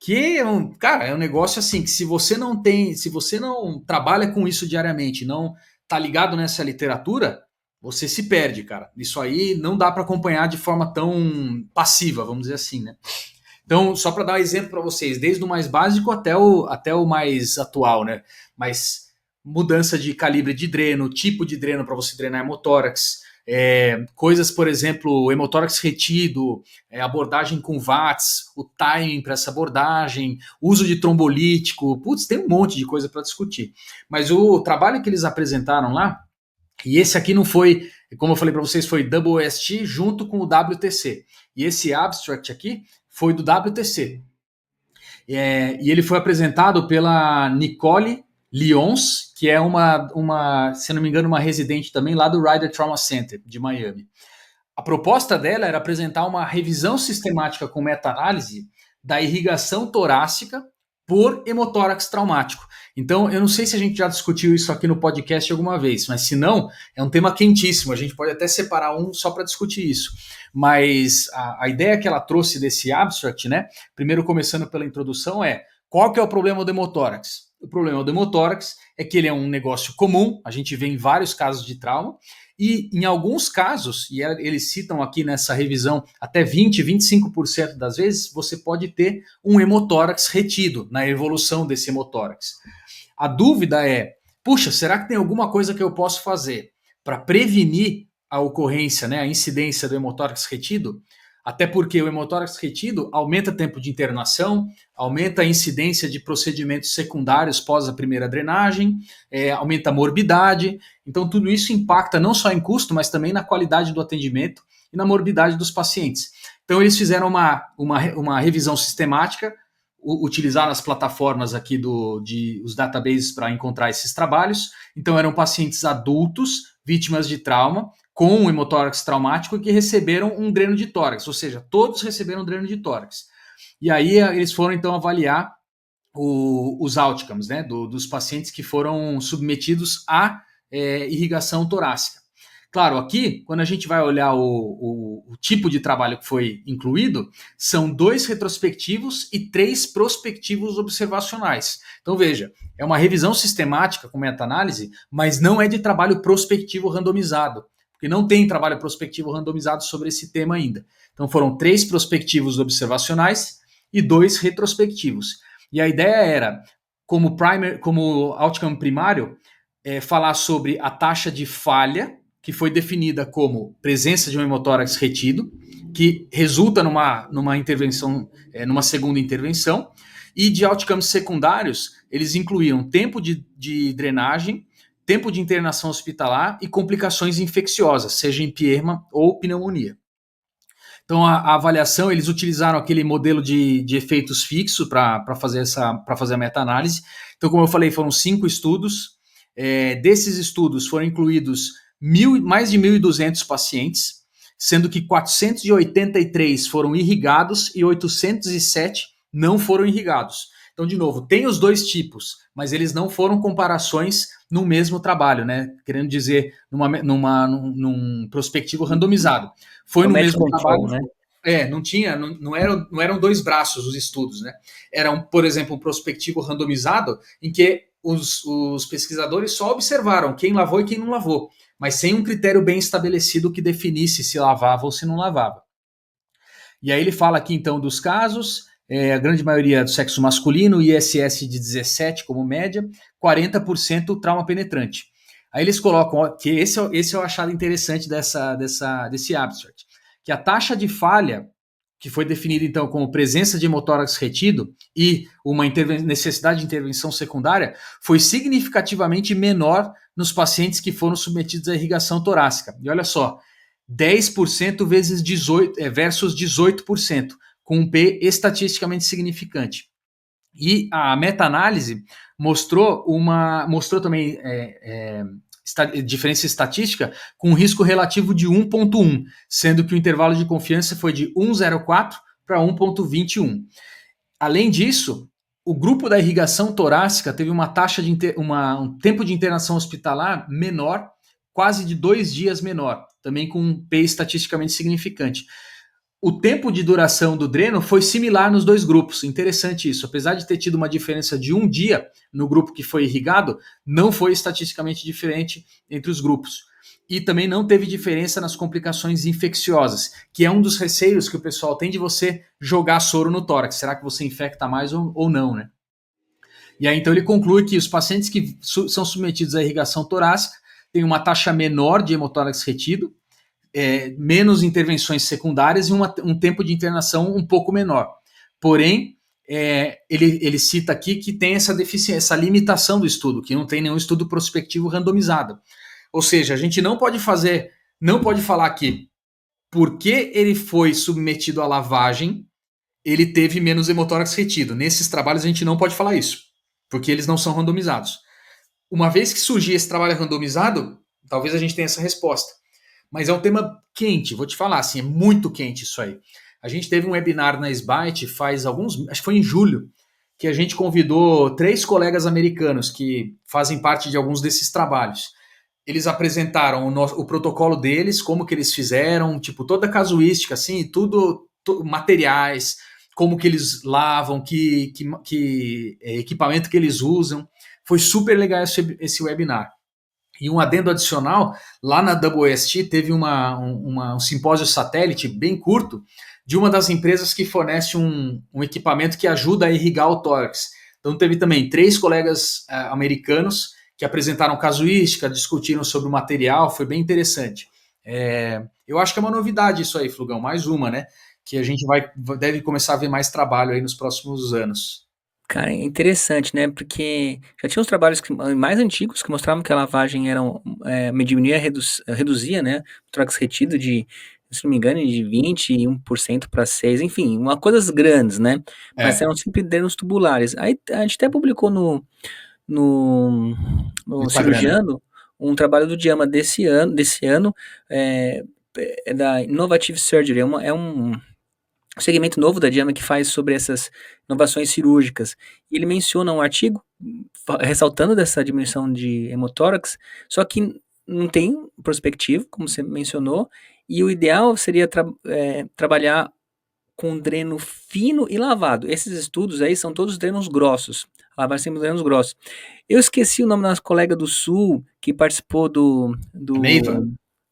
que cara, é um negócio assim que se você não trabalha com isso diariamente, não tá ligado nessa literatura, você se perde, cara. Isso aí não dá para acompanhar de forma tão passiva, vamos dizer assim, né? Então, só para dar um exemplo para vocês, desde o mais básico até o mais atual, né? Mas mudança de calibre de dreno, tipo de dreno para você drenar hemotórax, coisas, por exemplo, hemotórax retido, abordagem com VATS, o timing para essa abordagem, uso de trombolítico, putz, tem um monte de coisa para discutir. Mas o trabalho que eles apresentaram lá, e esse aqui não foi, como eu falei para vocês, foi WST junto com o WTC. E esse abstract aqui foi do WTC. E ele foi apresentado pela Nicole Lyons, que é se não me engano, uma residente também lá do Ryder Trauma Center de Miami. A proposta dela era apresentar uma revisão sistemática com meta-análise da irrigação torácica por hemotórax traumático. Então, eu não sei se a gente já discutiu isso aqui no podcast alguma vez, mas se não, é um tema quentíssimo. A gente pode até separar um só para discutir isso. Mas a ideia que ela trouxe desse abstract, né? Primeiro começando pela introdução, qual que é o problema do hemotórax? O problema do hemotórax é que ele é um negócio comum, a gente vê em vários casos de trauma, e em alguns casos, e eles citam aqui nessa revisão, até 20, 25% das vezes, você pode ter um hemotórax retido na evolução desse hemotórax. A dúvida é, puxa, será que tem alguma coisa que eu posso fazer para prevenir a ocorrência, né, a incidência do hemotórax retido? Até porque o hemotórax retido aumenta o tempo de internação, aumenta a incidência de procedimentos secundários pós a primeira drenagem, aumenta a morbidade. Então, tudo isso impacta não só em custo, mas também na qualidade do atendimento e na morbidade dos pacientes. Então, eles fizeram uma revisão sistemática, utilizaram as plataformas aqui os databases para encontrar esses trabalhos. Então, eram pacientes adultos, vítimas de trauma, com um hemotórax traumático que receberam um dreno de tórax, ou seja, todos receberam um dreno de tórax. E aí eles foram então avaliar os outcomes, né, dos pacientes que foram submetidos à irrigação torácica. Claro, aqui, quando a gente vai olhar o tipo de trabalho que foi incluído, são 2 retrospectivos e 3 prospectivos observacionais. Então, veja, é uma revisão sistemática com meta-análise, mas não é de trabalho prospectivo randomizado, porque não tem trabalho prospectivo randomizado sobre esse tema ainda. Então, foram 3 prospectivos observacionais e 2 retrospectivos. E a ideia era, como outcome primário, falar sobre a taxa de falha, que foi definida como presença de um hemotórax retido, que resulta numa intervenção, numa segunda intervenção, e de outcomes secundários, eles incluíam tempo de drenagem, tempo de internação hospitalar e complicações infecciosas, seja empiema ou pneumonia. Então, a avaliação, eles utilizaram aquele modelo de efeitos fixos para fazer a meta-análise. Então, como eu falei, foram 5 estudos. Desses estudos foram incluídos mais de 1.200 pacientes, sendo que 483 foram irrigados e 807 não foram irrigados. Então, de novo, tem os 2 tipos, mas eles não foram comparações no mesmo trabalho, né? Querendo dizer, num prospectivo randomizado. Foi no mesmo trabalho, né? Não eram 2 braços os estudos, né? Era, por exemplo, um prospectivo randomizado em que os pesquisadores só observaram quem lavou e quem não lavou, mas sem um critério bem estabelecido que definisse se lavava ou se não lavava. E aí ele fala aqui, então, dos casos. a grande maioria do sexo masculino, ISS de 17 como média, 40% trauma penetrante. Aí eles colocam, que esse é o achado interessante desse abstract, que a taxa de falha, que foi definida então como presença de hemotórax retido e uma necessidade de intervenção secundária, foi significativamente menor nos pacientes que foram submetidos à irrigação torácica. E olha só, 10% vezes 18, versus 18%, com um P estatisticamente significante. E a meta-análise mostrou também diferença estatística com um risco relativo de 1,1, sendo que o intervalo de confiança foi de 1,04 para 1,21. Além disso, o grupo da irrigação torácica teve uma taxa de um tempo de internação hospitalar menor, quase de 2 dias menor, também com um P estatisticamente significante. O tempo de duração do dreno foi similar nos dois grupos. Interessante isso. Apesar de ter tido uma diferença de 1 dia no grupo que foi irrigado, não foi estatisticamente diferente entre os grupos. E também não teve diferença nas complicações infecciosas, que é um dos receios que o pessoal tem de você jogar soro no tórax. Será que você infecta mais ou não, né? E aí então ele conclui que os pacientes que são submetidos à irrigação torácica têm uma taxa menor de hemotórax retido, menos intervenções secundárias e um tempo de internação um pouco menor. Porém, ele cita aqui que tem essa deficiência, essa limitação do estudo, que não tem nenhum estudo prospectivo randomizado. Ou seja, a gente não pode falar que porque ele foi submetido à lavagem, ele teve menos hemotórax retido. Nesses trabalhos a gente não pode falar isso, porque eles não são randomizados. Uma vez que surgir esse trabalho randomizado, talvez a gente tenha essa resposta. Mas é um tema quente, vou te falar, assim, é muito quente isso aí. A gente teve um webinar na SBITE acho que foi em julho, que a gente convidou 3 colegas americanos que fazem parte de alguns desses trabalhos. Eles apresentaram o protocolo deles, como que eles fizeram, tipo, toda a casuística, assim, tudo materiais, como que eles lavam, que equipamento que eles usam. Foi super legal esse webinar. E um adendo adicional, lá na WST teve um simpósio satélite bem curto de uma das empresas que fornece um equipamento que ajuda a irrigar o tórax. Então teve também 3 colegas americanos que apresentaram casuística, discutiram sobre o material, foi bem interessante. Eu acho que é uma novidade isso aí, Flugão, mais uma, né? Que a gente deve começar a ver mais trabalho aí nos próximos anos. Cara, é interessante, né? Porque já tinha uns trabalhos mais antigos que mostravam que a lavagem reduzia, né? O tórax retido se não me engano, de 21% para 6%, enfim, coisas grandes, né? Mas eram sempre drenos tubulares. Aí a gente até publicou no Cirurgiano um trabalho do JAMA desse ano, da Innovative Surgery, é um segmento novo da JAMA que faz sobre essas inovações cirúrgicas. E ele menciona um artigo ressaltando dessa diminuição de hemotórax, só que não tem prospectivo, como você mencionou, e o ideal seria trabalhar com dreno fino e lavado. Esses estudos aí são todos drenos grossos. Lavar sempre drenos grossos. Eu esqueci o nome da nossa colega do Sul, que participou do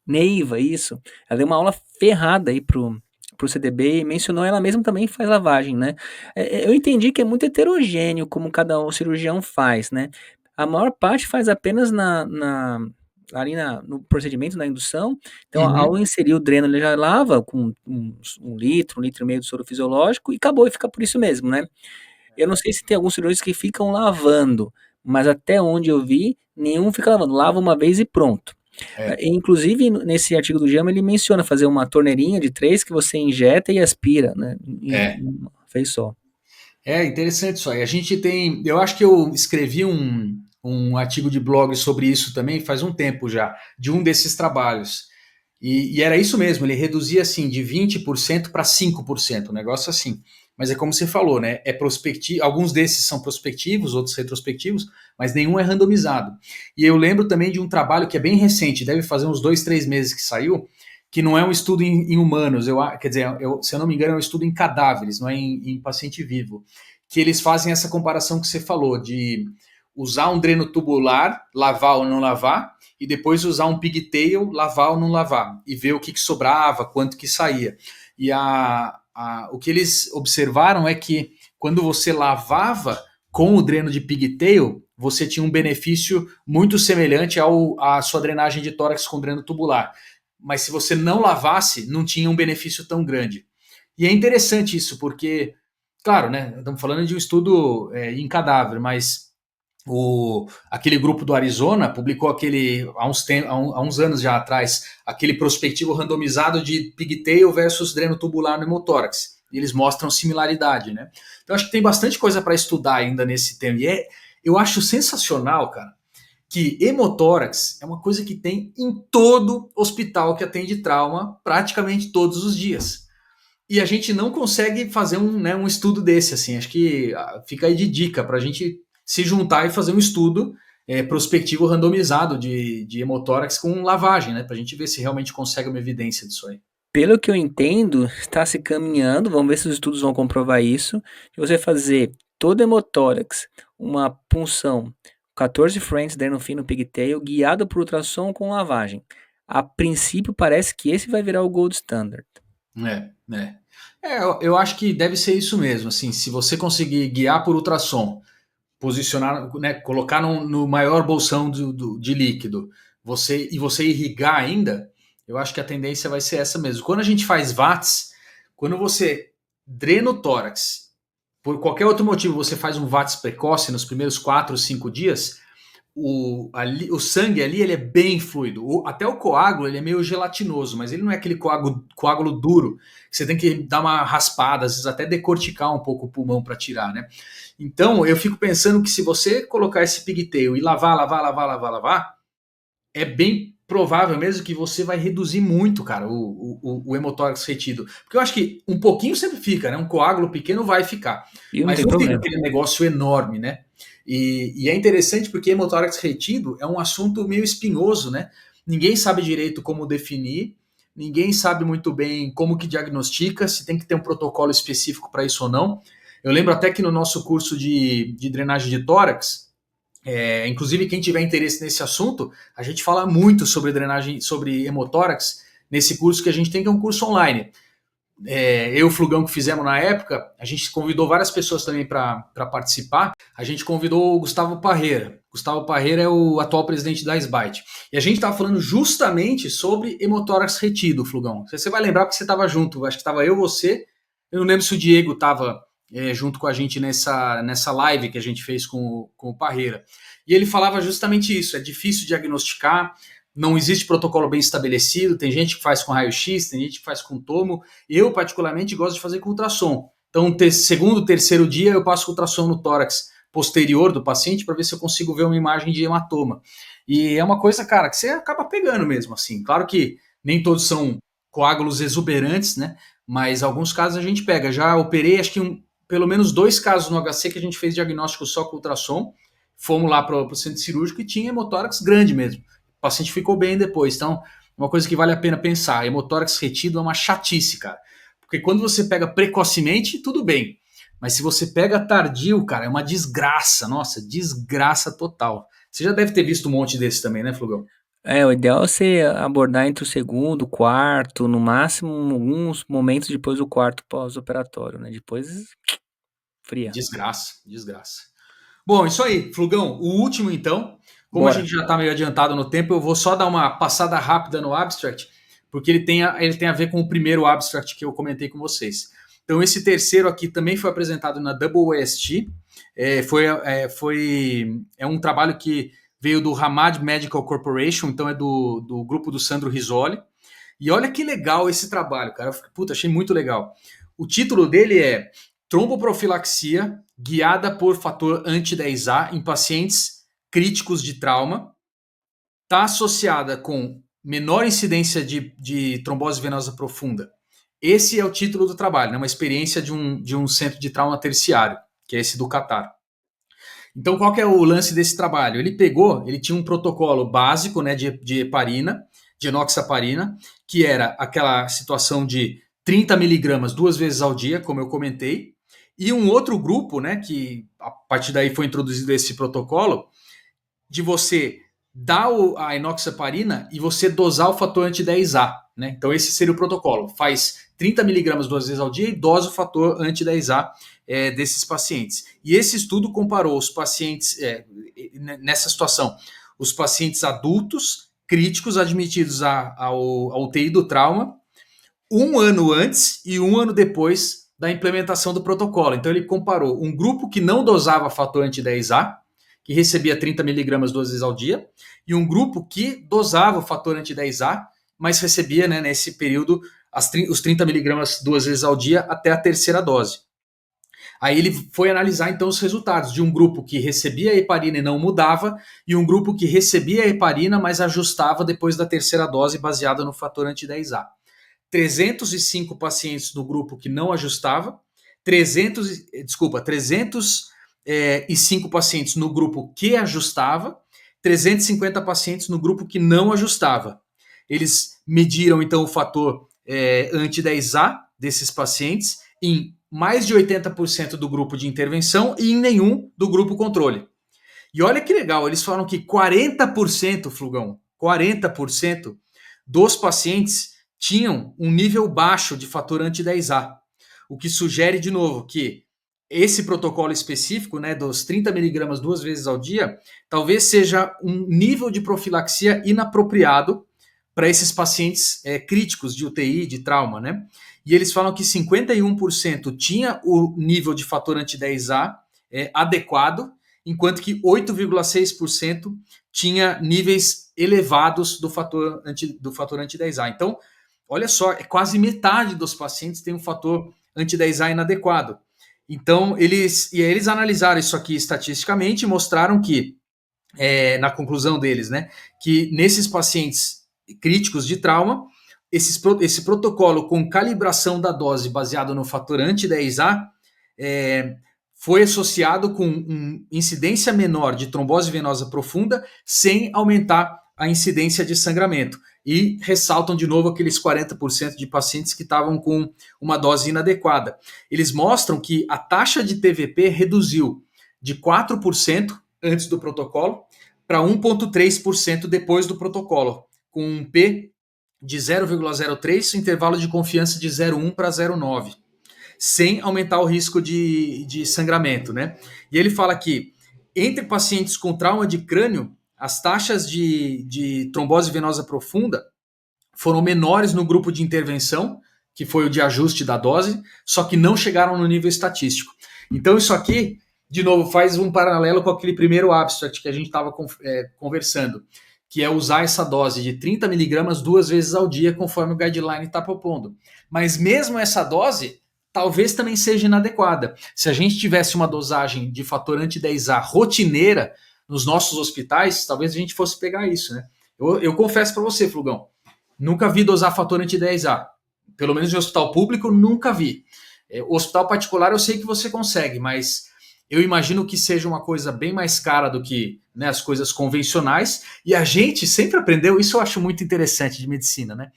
Neiva, isso. Ela deu uma aula ferrada aí pro CDB e mencionou ela mesma também faz lavagem, né? Eu entendi que é muito heterogêneo como cada cirurgião faz, né? A maior parte faz apenas no procedimento da indução. Então, ao inserir o dreno, ele já lava com um litro e meio de soro fisiológico e acabou, e fica por isso mesmo, né? Eu não sei se tem alguns cirurgiões que ficam lavando, mas até onde eu vi, nenhum fica lavando. Lava uma vez e pronto. Inclusive, nesse artigo do JAMA, ele menciona fazer uma torneirinha de 3 que você injeta e aspira, né? Uma vez só. É interessante isso aí. A gente tem. Eu acho que eu escrevi um artigo de blog sobre isso também faz um tempo já, de um desses trabalhos. E era isso mesmo, ele reduzia assim de 20% para 5%, um negócio assim. Mas é como você falou, né? Alguns desses são prospectivos, outros retrospectivos, mas nenhum é randomizado. E eu lembro também de um trabalho que é bem recente, deve fazer uns 2, 3 meses que saiu, que não é um estudo em humanos, quer dizer, se eu não me engano, é um estudo em cadáveres, não é em paciente vivo. Que eles fazem essa comparação que você falou, de usar um dreno tubular, lavar ou não lavar, e depois usar um pigtail, lavar ou não lavar, e ver o que sobrava, quanto que saía. E a o que eles observaram é que quando você lavava com o dreno de pigtail, você tinha um benefício muito semelhante à sua drenagem de tórax com dreno tubular. Mas se você não lavasse, não tinha um benefício tão grande. E é interessante isso, porque, claro, né, estamos falando de um estudo em cadáver, mas aquele grupo do Arizona publicou há uns anos já atrás, aquele prospectivo randomizado de pigtail versus dreno tubular no hemotórax. E eles mostram similaridade, né? Então acho que tem bastante coisa para estudar ainda nesse tema. E eu acho sensacional, cara, que hemotórax é uma coisa que tem em todo hospital que atende trauma praticamente todos os dias. E a gente não consegue fazer um estudo desse, assim. Acho que fica aí de dica para a gente se juntar e fazer um estudo prospectivo randomizado de hemotórax com lavagem, né? Para a gente ver se realmente consegue uma evidência disso aí. Pelo que eu entendo, está se caminhando, vamos ver se os estudos vão comprovar isso, de você fazer todo hemotórax, uma punção, 14 French Dernofino Pigtail, guiado por ultrassom com lavagem. A princípio parece que esse vai virar o gold standard. Eu acho que deve ser isso mesmo, assim, se você conseguir guiar por ultrassom, posicionar, né, colocar no maior bolsão de líquido, você irrigar ainda, eu acho que a tendência vai ser essa mesmo. Quando a gente faz VATS, quando você drena o tórax, por qualquer outro motivo você faz um VATS precoce nos primeiros 4 ou 5 dias, o sangue ali ele é bem fluido. Até o coágulo ele é meio gelatinoso, mas ele não é aquele coágulo duro que você tem que dar uma raspada, às vezes até decorticar um pouco o pulmão para tirar, né? Então eu fico pensando que se você colocar esse pigtail e lavar, é bem provável mesmo que você vai reduzir muito, cara, o hemotórax retido. Porque eu acho que um pouquinho sempre fica, né? Um coágulo pequeno vai ficar. E não Mas tem não fica problema. aquele negócio enorme, né? E é interessante porque hemotórax retido é um assunto meio espinhoso, né? Ninguém sabe direito como definir, ninguém sabe muito bem como que diagnostica, se tem que ter um protocolo específico para isso ou não. Eu lembro até que no nosso curso de drenagem de tórax, inclusive quem tiver interesse nesse assunto, a gente fala muito sobre drenagem, sobre hemotórax, nesse curso que a gente tem, que é um curso online. Eu e o Flugão que fizemos na época, a gente convidou várias pessoas também para participar. A gente convidou o Gustavo Parreira. Gustavo Parreira é o atual presidente da SBITE. E a gente estava falando justamente sobre hemotórax retido, Flugão. Você vai lembrar porque você estava junto. Acho que estava eu, você. Eu não lembro se o Diego estava junto com a gente nessa live que a gente fez com o Parreira. E ele falava justamente isso. É difícil diagnosticar, não existe protocolo bem estabelecido, tem gente que faz com raio-x, tem gente que faz com tomo. Eu, particularmente, gosto de fazer com ultrassom. Então, segundo, terceiro dia, eu passo ultrassom no tórax posterior do paciente para ver se eu consigo ver uma imagem de hematoma. E é uma coisa, cara, que você acaba pegando mesmo, assim. Claro que nem todos são coágulos exuberantes, né? Mas alguns casos a gente pega. Já operei, acho que pelo menos 2 casos no HC que a gente fez diagnóstico só com ultrassom. Fomos lá para o centro cirúrgico e tinha hemotórax grande mesmo. O paciente ficou bem depois. Então, uma coisa que vale a pena pensar: hemotórax retido é uma chatice, cara. Porque quando você pega precocemente, tudo bem. Mas se você pega tardio, cara, é uma desgraça. Nossa, desgraça total. Você já deve ter visto um monte desse também, né, Flugão? O ideal é você abordar entre o segundo, o quarto, no máximo alguns momentos depois do quarto pós-operatório, né? Depois, fria. Desgraça, desgraça. Bom, isso aí, Flugão. O último, então. Como a Bora. gente já está meio adiantado no tempo, eu vou só dar uma passada rápida no abstract, porque ele tem a ver com o primeiro abstract que eu comentei com vocês. Então, esse terceiro aqui também foi apresentado na WST. É um trabalho que veio do Hamad Medical Corporation, então é do grupo do Sandro Risoli. E olha que legal esse trabalho, cara. Puta, achei muito legal. O título dele é Tromboprofilaxia guiada por fator anti-10A em pacientes críticos de trauma. Está associada com menor incidência de trombose venosa profunda. Esse é o título do trabalho, né? Uma experiência de um centro de trauma terciário, que é esse do Catar. Então, qual que é o lance desse trabalho? Ele tinha um protocolo básico, né, de heparina, de enoxaparina, que era aquela situação de 30 miligramas 2 vezes ao dia, como eu comentei, e um outro grupo, né, que a partir daí foi introduzido esse protocolo, de você dar a enoxaparina e você dosar o fator anti-10A. Né? Então esse seria o protocolo. Faz 30 miligramas 2 vezes ao dia e dosa o fator anti-10A desses pacientes. E esse estudo comparou os pacientes, nessa situação, os pacientes adultos críticos admitidos ao UTI do trauma, 1 ano antes e 1 ano depois da implementação do protocolo. Então ele comparou um grupo que não dosava fator anti-10A, que recebia 30 miligramas 2 vezes ao dia, e um grupo que dosava o fator anti-10A, mas recebia, né, nesse período os 30 miligramas 2 vezes ao dia até a terceira dose. Aí ele foi analisar então os resultados de um grupo que recebia a heparina e não mudava, e um grupo que recebia a heparina, mas ajustava depois da terceira dose baseada no fator anti-10A. 305 pacientes no grupo que não ajustava, 305 pacientes no grupo que ajustava, 350 pacientes no grupo que não ajustava. Eles mediram então o fator anti-10A desses pacientes em mais de 80% do grupo de intervenção e em nenhum do grupo controle. E olha que legal, eles falam que 40%, Flugão, 40% dos pacientes tinham um nível baixo de fator anti-10A, o que sugere, de novo, que esse protocolo específico, né, dos 30 miligramas 2 vezes ao dia, talvez seja um nível de profilaxia inapropriado para esses pacientes críticos de UTI, de trauma, né? E eles falam que 51% tinha o nível de fator anti-10A adequado, enquanto que 8,6% tinha níveis elevados do fator anti-10A. Então, olha só, quase metade dos pacientes tem um fator anti-10A inadequado. Então, eles analisaram isso aqui estatisticamente e mostraram que, na conclusão deles, né, que nesses pacientes críticos de trauma, esse protocolo com calibração da dose baseado no fator anti-10A foi associado com incidência menor de trombose venosa profunda sem aumentar a incidência de sangramento. E ressaltam de novo aqueles 40% de pacientes que estavam com uma dose inadequada. Eles mostram que a taxa de TVP reduziu de 4% antes do protocolo para 1,3% depois do protocolo, com um P de 0,03, intervalo de confiança de 0,1 para 0,9, sem aumentar o risco de sangramento, né? E ele fala que entre pacientes com trauma de crânio, as taxas de trombose venosa profunda foram menores no grupo de intervenção, que foi o de ajuste da dose, só que não chegaram no nível estatístico. Então isso aqui, de novo, faz um paralelo com aquele primeiro abstract que a gente estava conversando, que é usar essa dose de 30 miligramas 2 vezes ao dia, conforme o guideline está propondo. Mas mesmo essa dose talvez também seja inadequada. Se a gente tivesse uma dosagem de fator anti-10A rotineira nos nossos hospitais, talvez a gente fosse pegar isso, né? Eu confesso para você, Flugão, nunca vi dosar fator anti-10A. Pelo menos em hospital público, nunca vi. O hospital particular eu sei que você consegue, mas eu imagino que seja uma coisa bem mais cara do que, né, as coisas convencionais. E a gente sempre aprendeu, isso eu acho muito interessante de medicina, né?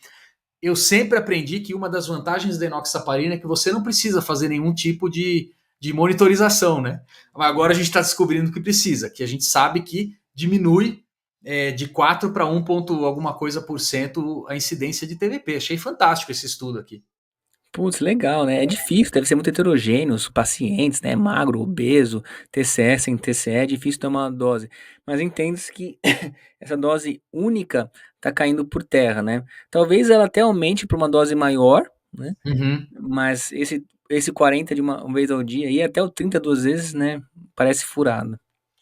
Eu sempre aprendi que uma das vantagens da enoxaparina é que você não precisa fazer nenhum tipo de monitorização, né? Agora a gente está descobrindo que precisa, que a gente sabe que diminui de 4 para 1 ponto alguma coisa por cento a incidência de TVP. Achei fantástico esse estudo aqui. Putz, legal, né? É difícil, deve ser muito heterogêneo, os pacientes, né? Magro, obeso, TCE, sem TCE, é difícil tomar uma dose. Mas entende-se que essa dose única tá caindo por terra, né? Talvez ela até aumente para uma dose maior, né? Uhum. Mas esse 40 de uma vez ao dia e até o 30 duas vezes, né? Parece furado.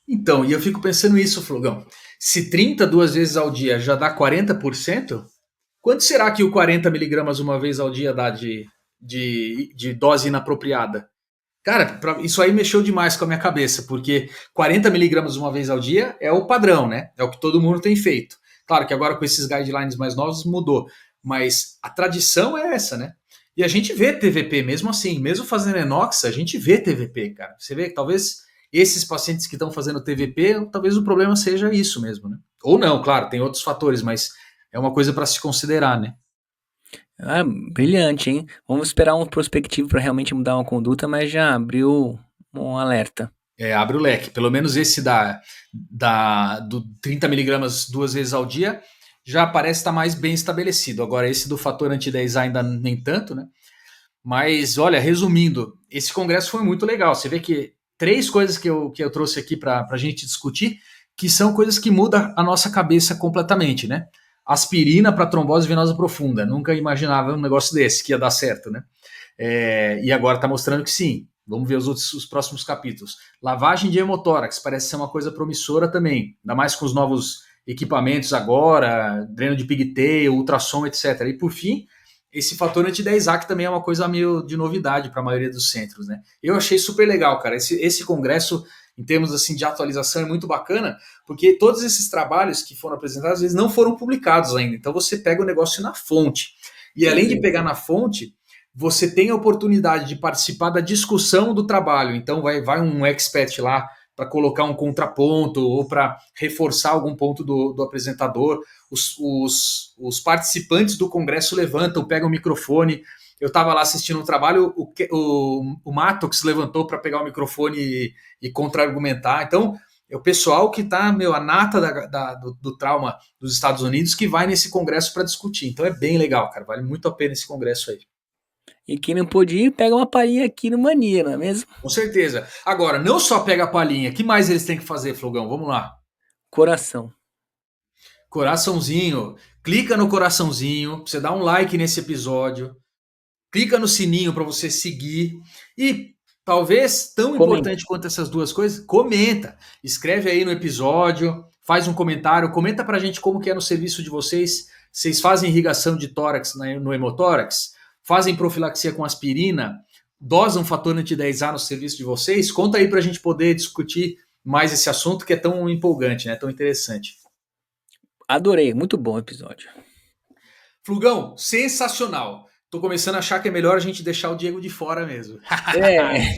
Então, e eu fico pensando isso, Flugão. Se 30 2 vezes ao dia já dá 40%, quanto será que o 40 miligramas uma vez ao dia dá de dose inapropriada? Cara, isso aí mexeu demais com a minha cabeça, porque 40 miligramas uma vez ao dia é o padrão, né? É o que todo mundo tem feito. Claro que agora com esses guidelines mais novos mudou, mas a tradição é essa, né? E a gente vê TVP mesmo assim, mesmo fazendo enox, a gente vê TVP, cara. Você vê que talvez esses pacientes que estão fazendo TVP, talvez o problema seja isso mesmo, né? Ou não, claro, tem outros fatores, mas é uma coisa para se considerar, né? Ah, brilhante, hein? Vamos esperar um prospectivo para realmente mudar uma conduta, mas já abriu um alerta. Abre o leque. Pelo menos esse do 30 miligramas 2 vezes ao dia já parece estar mais bem estabelecido. Agora, esse do fator anti-10A ainda nem tanto, né? Mas, olha, resumindo, esse congresso foi muito legal. Você vê que três coisas que eu trouxe aqui para a gente discutir, que são coisas que mudam a nossa cabeça completamente, né? Aspirina para trombose venosa profunda. Nunca imaginava um negócio desse que ia dar certo, né? E agora está mostrando que sim. Vamos ver os próximos capítulos. Lavagem de hemotórax parece ser uma coisa promissora também, ainda mais com os novos equipamentos agora, dreno de pigtail, ultrassom, etc. E por fim, esse fator anti-10A que também é uma coisa meio de novidade para a maioria dos centros, né? Eu achei super legal, cara. Esse congresso, em termos assim de atualização, é muito bacana, porque todos esses trabalhos que foram apresentados, eles não foram publicados ainda. Então você pega o negócio na fonte. E além de pegar na fonte, você tem a oportunidade de participar da discussão do trabalho. Então vai um expert lá para colocar um contraponto ou para reforçar algum ponto do apresentador. Os participantes do congresso levantam, pegam o microfone. Eu estava lá assistindo um trabalho, o Matox levantou para pegar o microfone e contra-argumentar. Então, é o pessoal que está, a nata do trauma dos Estados Unidos que vai nesse congresso para discutir. Então é bem legal, cara. Vale muito a pena esse congresso aí. E quem não pôde ir, pega uma palhinha aqui no Mania, não é mesmo? Com certeza. Agora, não só pega a palhinha, o que mais eles têm que fazer, Flogão? Vamos lá. Coração. Coraçãozinho. Clica no coraçãozinho, você dá um like nesse episódio. Clica no sininho para você seguir. E talvez tão importante quanto essas duas coisas, comenta. Escreve aí no episódio, faz um comentário, comenta pra gente como que é no serviço de vocês. Vocês fazem irrigação de tórax no hemotórax? Fazem profilaxia com aspirina? Dosam fator anti-10A no serviço de vocês? Conta aí pra gente poder discutir mais esse assunto que é tão empolgante, né? Tão interessante. Adorei, muito bom o episódio. Flugão, sensacional. Tô começando a achar que é melhor a gente deixar o Diego de fora mesmo.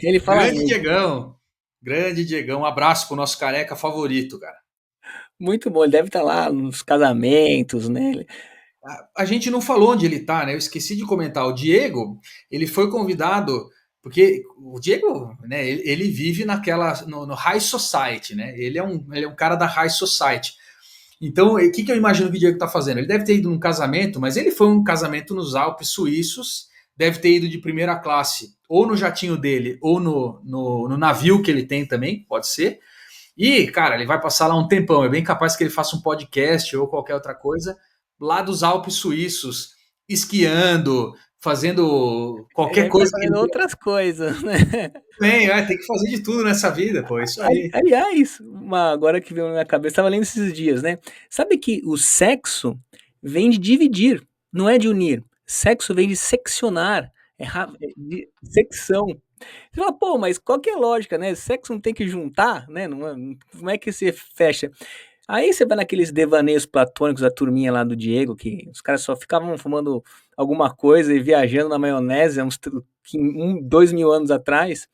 Ele fala Grande muito. Diegão. Grande Diegão. Um abraço pro nosso careca favorito, cara. Muito bom, ele deve estar lá nos casamentos, né? A gente não falou onde ele tá, né? Eu esqueci de comentar. O Diego, ele foi convidado, porque o Diego, né, ele vive no High Society, né? Ele é um cara da High Society. Então, o que eu imagino que o Diego está fazendo? Ele deve ter ido num casamento, mas ele foi um casamento nos Alpes suíços, deve ter ido de primeira classe, ou no jatinho dele, ou no navio que ele tem também, pode ser. E, cara, ele vai passar lá um tempão. É bem capaz que ele faça um podcast ou qualquer outra coisa lá dos Alpes suíços, esquiando, fazendo qualquer coisa que ele fazendo outras coisas, né? tem que fazer de tudo nessa vida, pô, isso aí. Aliás, agora que veio na minha cabeça, estava lendo esses dias, né? Sabe que o sexo vem de dividir, não é de unir. Sexo vem de seccionar, de secção. Você fala, pô, mas qual que é a lógica, né? Sexo não tem que juntar, né? Como é que você fecha? Aí você vai naqueles devaneios platônicos da turminha lá do Diego, que os caras só ficavam fumando alguma coisa e viajando na maionese há uns 2.000 anos atrás.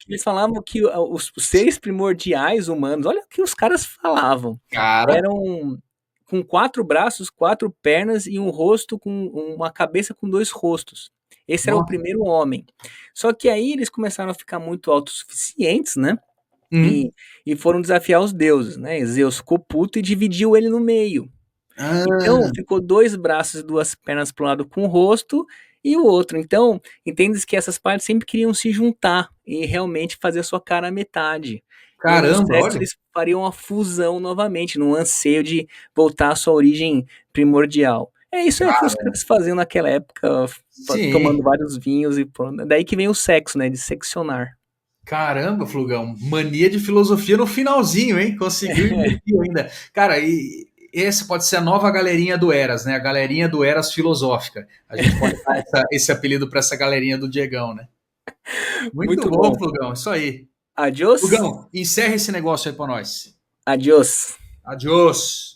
Eles falavam que os seres primordiais humanos, olha o que os caras falavam, Cara, eram com 4 braços, 4 pernas e um rosto com uma cabeça com 2 rostos. Esse era o nossa. primeiro homem. Só que aí eles começaram a ficar muito autossuficientes, né? E foram desafiar os deuses, né? Zeus ficou puto e dividiu ele no meio. Então Ah, ficou 2 braços e 2 pernas para um lado com o rosto e o outro. Então, entende que essas partes sempre queriam se juntar e realmente fazer a sua cara à metade. E no caramba, sexo olha. eles fariam a fusão novamente, num anseio de voltar à sua origem primordial. É isso aí que os caras faziam naquela época, tomando Sim. vários vinhos e pronto. Daí que vem o sexo, né? De seccionar. Caramba, Flugão, mania de filosofia no finalzinho, hein? Conseguiu investir ainda. Cara, e essa pode ser a nova galerinha do Eras, né? A galerinha do Eras filosófica. A gente pode dar esse apelido para essa galerinha do Diegão, né? Muito Muito bom, bom. Flugão, isso aí. Adiós. Flugão, encerra esse negócio aí para nós. Adiós. Adiós.